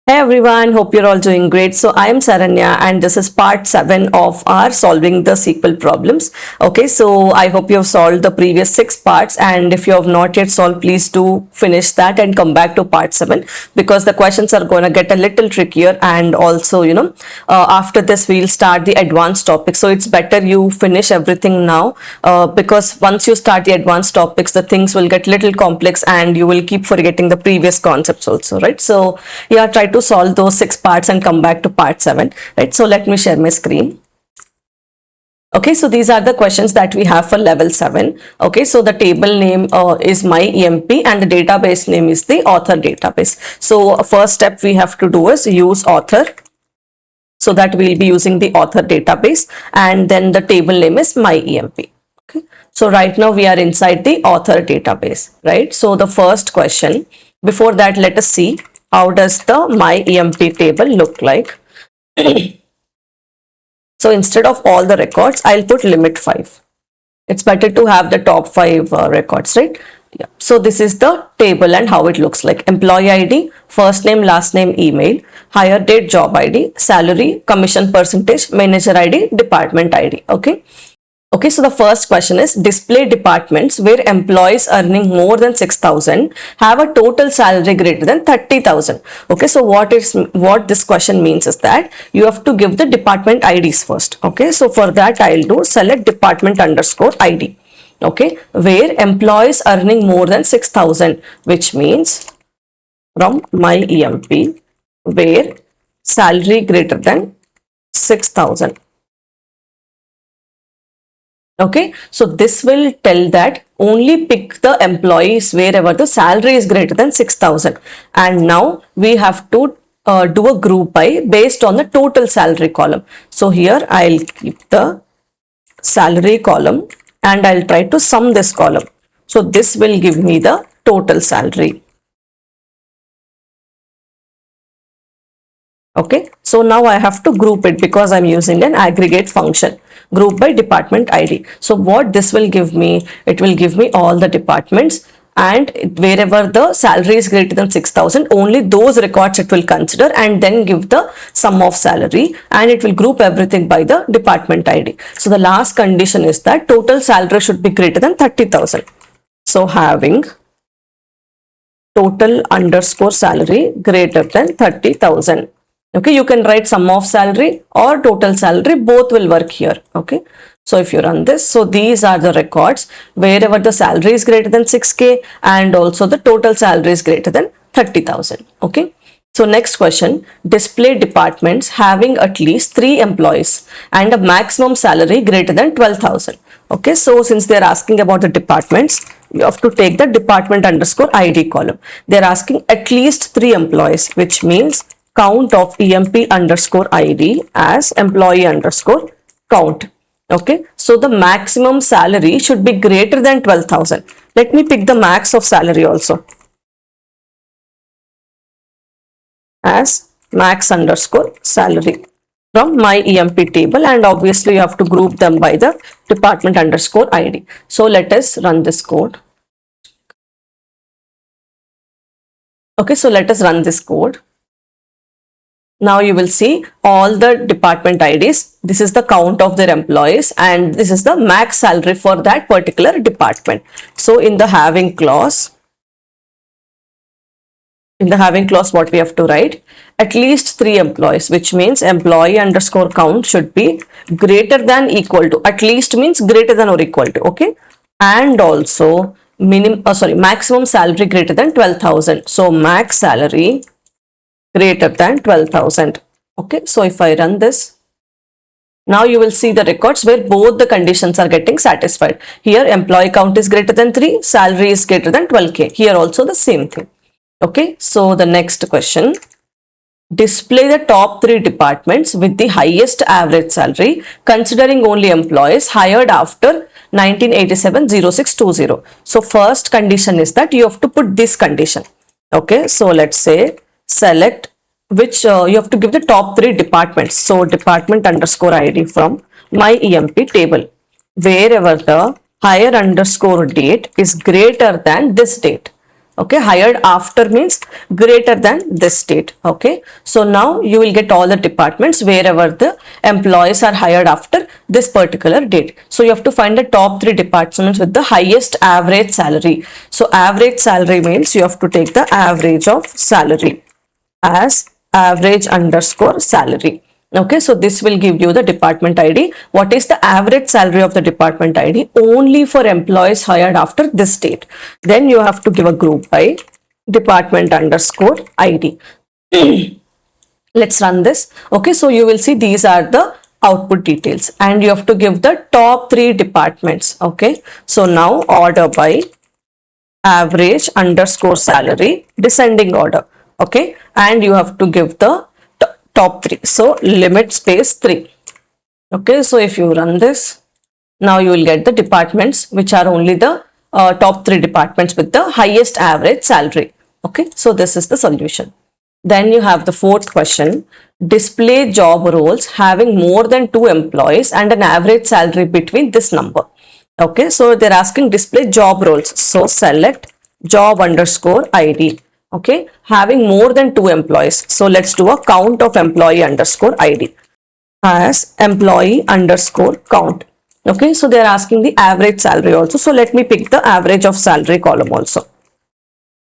Hey everyone, hope you're all doing great. So I am Saranya and this is part 7 of our solving the SQL problems. Okay, so I hope you have solved the previous 6 parts, and if you have not yet solved, please do finish that and come back to part 7 because the questions are going to get a little trickier, and also after this we'll start the advanced topics. So it's better you finish everything now because once you start the advanced topics, the things will get little complex and you will keep forgetting the previous concepts also, right? So yeah, try to solve those 6 parts and come back to part 7, right? So let me share my screen. Okay, so these are the questions that we have for level 7. Okay, so the table name is my EMP and the database name is the author database. So first step we have to do is use author. So that we'll be using the author database, and then the table name is my EMP. Okay, so right now we are inside the author database, right? So the first question, before that, let us see how does the my EMP table look like. So instead of all the records, I'll put limit 5. It's better to have the top 5 records, right? Yeah. So this is the table and how it looks like. Employee ID, first name, last name, email, hire date, job ID, salary, commission percentage, manager ID, department ID. Okay, so the first question is display departments where employees earning more than 6,000 have a total salary greater than 30,000. Okay, so what this question means is that you have to give the department IDs first. Okay, so for that I'll do select department underscore ID. Okay, where employees earning more than 6,000, which means from my EMP where salary greater than 6,000. Okay, so this will tell that only pick the employees wherever the salary is greater than 6,000. And now we have to do a group by based on the total salary column. So here I'll keep the salary column and I'll try to sum this column. So this will give me the total salary. Okay, so now I have to group it because I'm using an aggregate function. Group by department ID. So what this will give me, it will give me all the departments, and wherever the salary is greater than 6,000, only those records it will consider and then give the sum of salary, and it will group everything by the department ID. So the last condition is that total salary should be greater than 30,000. So having total underscore salary greater than 30,000. Okay, you can write sum of salary or total salary, both will work here. Okay, so if you run this, so these are the records wherever the salary is greater than 6k and also the total salary is greater than 30,000. Okay, so next question, display departments having at least 3 employees and a maximum salary greater than 12,000. Okay, so since they're asking about the departments, you have to take the department underscore ID column. They're asking at least 3 employees, which means count of EMP underscore ID as employee underscore count. Okay, so the maximum salary should be greater than 12,000. Let me pick the max of salary also as max underscore salary from my EMP table, and obviously you have to group them by the department underscore ID. So let us run this code. Okay, so let us run this code. Now you will see all the department IDs. This is the count of their employees and this is the max salary for that particular department. So in the having clause, what we have to write? At least 3 employees, which means employee underscore count should be greater than equal to, at least means greater than or equal to, okay? And also maximum salary greater than 12,000. So max salary greater than 12,000. Okay, so if I run this, now you will see the records where both the conditions are getting satisfied. Here employee count is greater than 3, salary is greater than 12k. Here also the same thing. Okay, so the next question, display the top 3 departments with the highest average salary considering only employees hired after 1987-0620. So first condition is that you have to put this condition. Okay, so let's say select which you have to give the top 3 departments. So department underscore ID from my EMP table wherever the hire underscore date is greater than this date. Okay, hired after means greater than this date. Okay, so now you will get all the departments wherever the employees are hired after this particular date. So you have to find the top 3 departments with the highest average salary. So average salary means you have to take the average of salary as average underscore salary. Okay, so this will give you the department ID. What is the average salary of the department ID? Only for employees hired after this date. Then you have to give a group by department underscore ID. Let's run this. Okay, so you will see these are the output details and you have to give the top 3 departments. Okay, so now order by average underscore salary, descending order. Okay, and you have to give the top 3. So limit space 3. Okay, so if you run this, now you will get the departments which are only the top 3 departments with the highest average salary. Okay, so this is the solution. Then you have the 4th question. Display job roles having more than 2 employees and an average salary between this number. Okay, so they're asking display job roles. So select job underscore ID. Okay, having more than 2 employees. So let's do a count of employee underscore ID as employee underscore count. Okay, so they're asking the average salary also. So let me pick the average of salary column also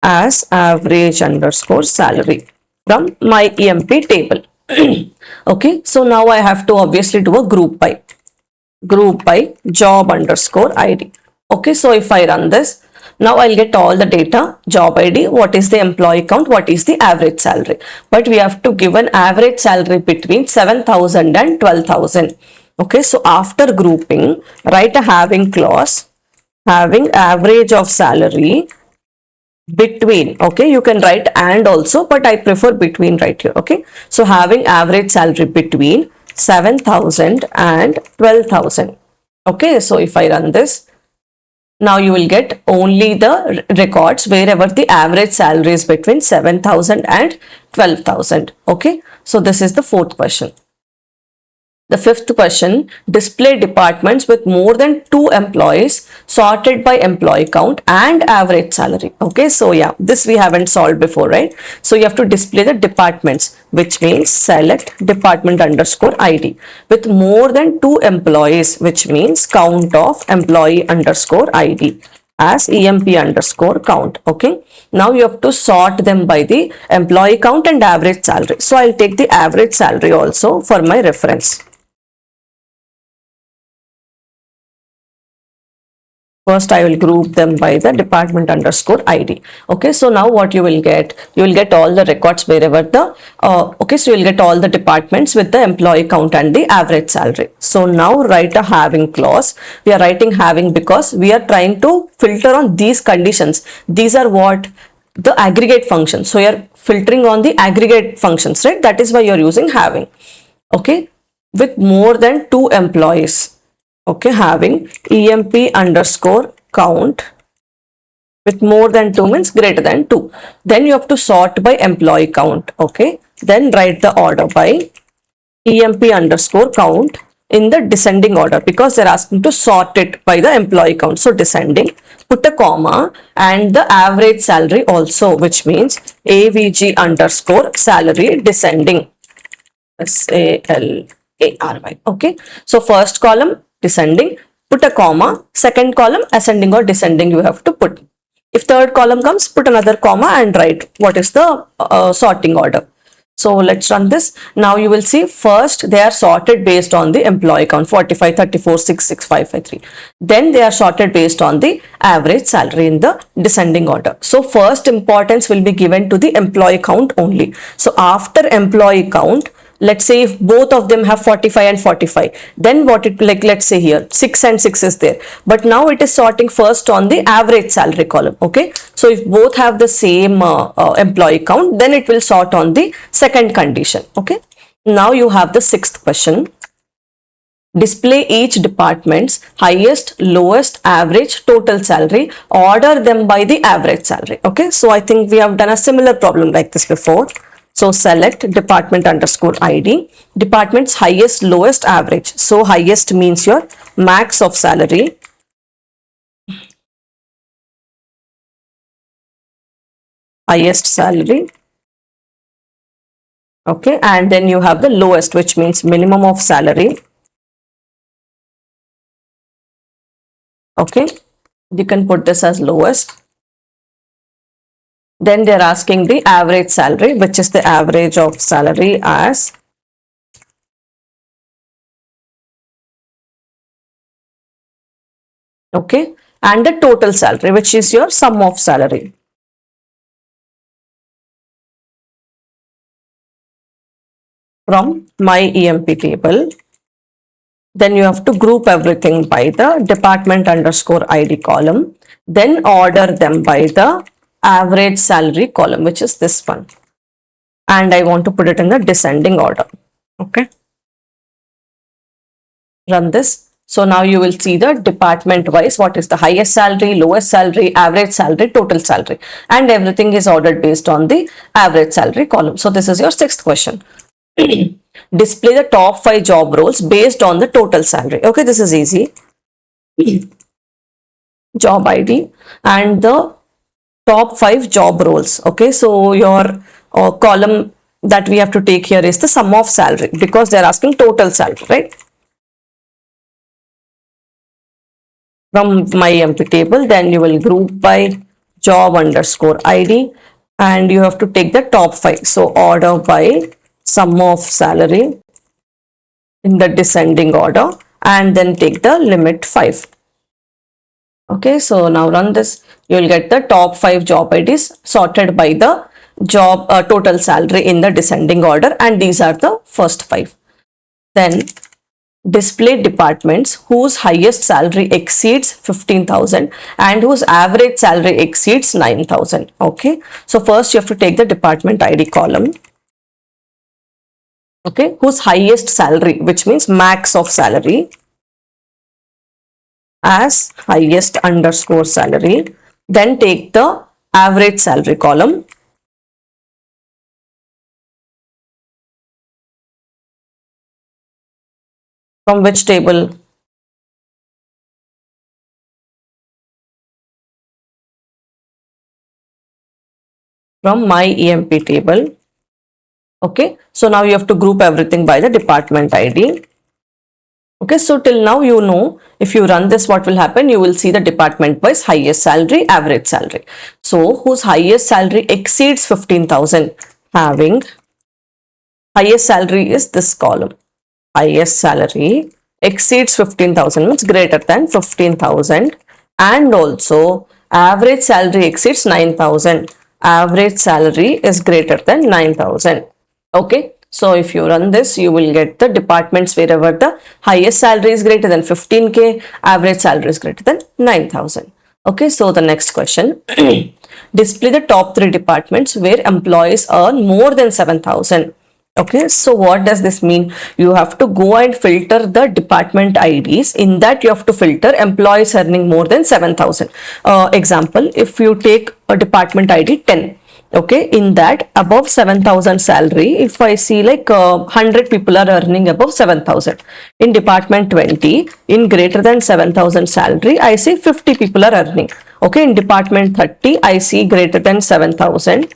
as average underscore salary from my EMP table. Okay, so now I have to obviously do a group by job underscore ID. Okay, so if I run this, now I'll get all the data, job ID, what is the employee count, what is the average salary. But we have to give an average salary between 7,000 and 12,000. Okay, so after grouping, write a having clause, having average of salary between. Okay, you can write and also, but I prefer between right here. Okay, so having average salary between 7,000 and 12,000. Okay, so if I run this, now you will get only the records wherever the average salary is between 7,000 and 12,000. Okay, so this is the 4th question. The 5th question, display departments with more than 2 employees sorted by employee count and average salary. Okay, so yeah, this we haven't solved before, right? So you have to display the departments, which means select department underscore ID with more than 2 employees, which means count of employee underscore ID as EMP underscore count. Okay, now you have to sort them by the employee count and average salary. So I'll take the average salary also for my reference. First, I will group them by the department underscore ID. Okay, so now what you will get all the records wherever the, okay, so you will get all the departments with the employee count and the average salary. So now write a having clause. We are writing having because we are trying to filter on these conditions. These are what? The aggregate functions. So you are filtering on the aggregate functions, right? That is why you are using having. Okay, with more than 2 employees. Okay, having EMP underscore count with more than 2 means greater than 2. Then you have to sort by employee count. Okay, then write the order by EMP underscore count in the descending order because they're asking to sort it by the employee count. So descending, put a comma and the average salary also, which means AVG underscore salary descending. SALARY. Okay, so first column descending, put a comma, second column ascending or descending you have to put. If third column comes, put another comma and write what is the sorting order. So let's run this. Now you will see first they are sorted based on the employee count 45, 34, 66, 5, 5, 3. Then they are sorted based on the average salary in the descending order. So first importance will be given to the employee count only. So after employee count, let's say if both of them have 45 and 45, then what it like, let's say here 6 and 6 is there, but now it is sorting first on the average salary column. Okay, so if both have the same employee count, then it will sort on the second condition. Okay, now you have the 6th question. Display each department's highest, lowest, average, total salary, order them by the average salary. Okay, so I think we have done a similar problem like this before. So select department underscore ID, department's highest, lowest, average. So highest means your max of salary. highest salary. Okay, and then you have the lowest, which means minimum of salary. Okay, you can put this as lowest. Then they're asking the average salary, which is the average of salary as okay, and the total salary, which is your sum of salary. From my EMP table, then you have to group everything by the department underscore ID column, then order them by the average salary column, which is this one. And I want to put it in the descending order. Okay. Run this. So now you will see the department wise, what is the highest salary, lowest salary, average salary, total salary, and everything is ordered based on the average salary column. So this is your sixth question. Display the top 5 job roles based on the total salary. Okay, this is easy. Job ID and the top 5 job roles. Okay, so your column that we have to take here is the sum of salary, because they're asking total salary, right? From my empty table, then you will group by job underscore ID, and you have to take the top 5. So order by sum of salary in the descending order, and then take the limit 5. Okay, so now run this. You will get the top 5 job IDs sorted by the job total salary in the descending order, and these are the first 5. Then display departments whose highest salary exceeds 15,000 and whose average salary exceeds 9,000. Okay, so first you have to take the department ID column. Okay, whose highest salary, which means max of salary, as highest underscore salary. Then take the average salary column. From which table? From my EMP table. Okay, so now you have to group everything by the department ID. Okay, so till now you know, if you run this, what will happen? You will see the department wise highest salary, average salary. So whose highest salary exceeds 15,000, having highest salary is this column. Highest salary exceeds 15,000 means greater than 15,000, and also average salary exceeds 9,000. Average salary is greater than 9,000. Okay, so if you run this, you will get the departments wherever the highest salary is greater than 15k, average salary is greater than 9,000. Okay, so the next question. Display the top 3 departments where employees earn more than 7,000. Okay, so what does this mean? You have to go and filter the department IDs. In that, you have to filter employees earning more than 7,000. Example, if you take a department ID 10, okay, in that above 7,000 salary, if I see like 100 people are earning above 7,000. In department 20, in greater than 7,000 salary, I see 50 people are earning. Okay, in department 30, I see greater than 7,000.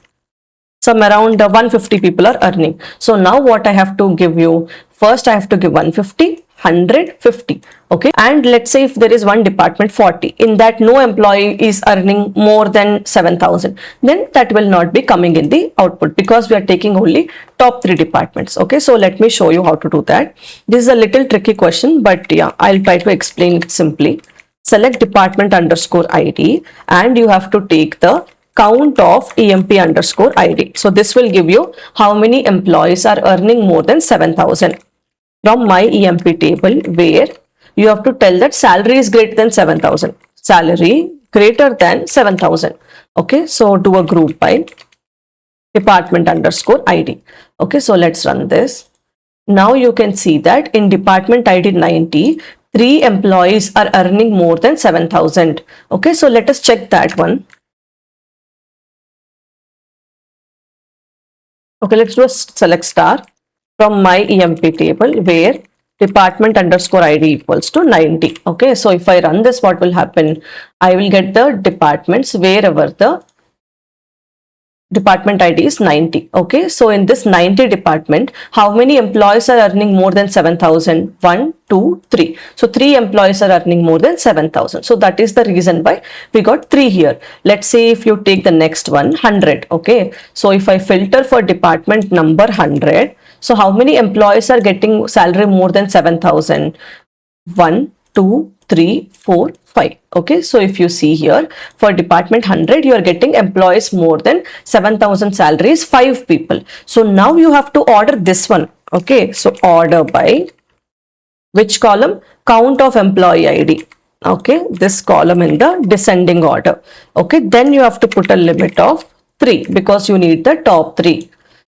Some around 150 people are earning. So now what I have to give you? First I have to give 150, 100, 50. Okay, and let's say if there is one department 40, in that no employee is earning more than 7,000, then that will not be coming in the output, because we are taking only top 3 departments. Okay, so let me show you how to do that. This is a little tricky question, but yeah, I'll try to explain it simply. Select department underscore ID, and you have to take the count of EMP underscore ID. So this will give you how many employees are earning more than 7,000. From my EMP table, where you have to tell that salary is greater than 7,000. Salary greater than 7,000. Okay, so do a group by department underscore ID. Okay, so let's run this. Now you can see that in department ID 90, 3 employees are earning more than 7,000. Okay, so let us check that one. Okay, let's do a select star from my EMP table, where department underscore ID equals to 90. Okay, so if I run this, what will happen? I will get the departments wherever the department ID is 90. Okay, so in this 90 department, how many employees are earning more than 7,000? 1, 2, 3. So 3 employees are earning more than 7,000. So that is the reason why we got 3 here. Let's say if you take the next one, 100. Okay, so if I filter for department number 100, so how many employees are getting salary more than 7,000? 1, 2, 3, 4, 5. Okay, so if you see here for department 100, you are getting employees more than 7,000 salaries, 5 people. So now you have to order this one. Okay, so order by which column? Count of employee ID. Okay, this column in the descending order. Okay, then you have to put a limit of 3 because you need the top 3.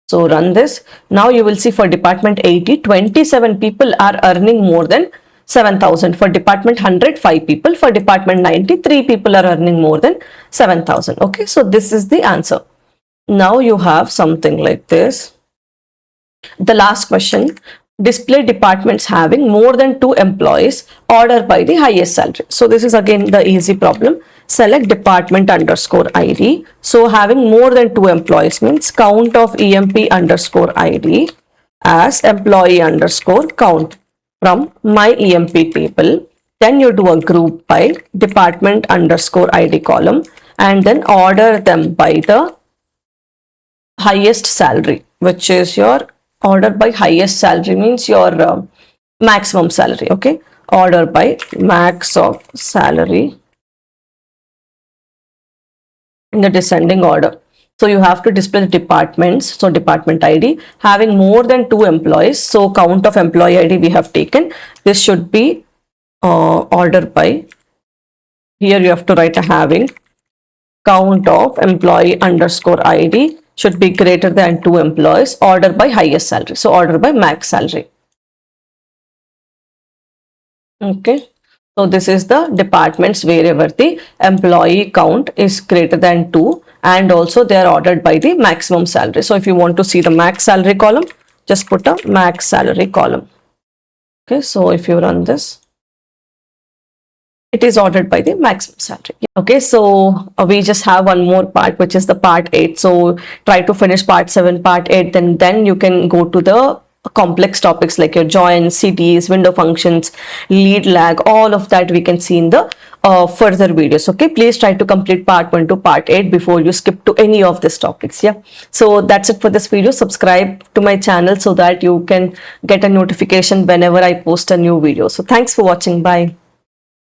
So run this. Now you will see for department 80, 27 people are earning more than 7,000. For department 100, 5 people. For department 90, 3 people are earning more than 7,000. Okay, so this is the answer. Now you have something like this. The last question, display departments having more than 2 employees, order by the highest salary. So this is again the easy problem. Select department underscore ID. So having more than 2 employees means count of EMP underscore ID as employee underscore count from my EMP table. Then you do a group by department underscore ID column and then order them by the highest salary, which is your order by highest salary means your maximum salary. Okay, order by max of salary in the descending order. So you have to display the departments. So department ID having more than 2 employees. So count of employee ID we have taken. This should be order by. Here you have to write a having count of employee underscore ID should be greater than 2 employees. Order by highest salary. So order by max salary. Okay. So this is the departments wherever the employee count is greater than 2 and also they are ordered by the maximum salary. So if you want to see the max salary column, just put a max salary column. Okay, so if you run this, it is ordered by the maximum salary. Okay, so we just have one more part, which is the part 8. So try to finish part 7, part 8, then you can go to the complex topics like your joins, CTs, window functions, lead lag, all of that we can see in the further videos. Okay, please try to complete part 1 to part 8 before you skip to any of these topics. Yeah, so that's it for this video. Subscribe to my channel so that you can get a notification whenever I post a new video. So thanks for watching. Bye.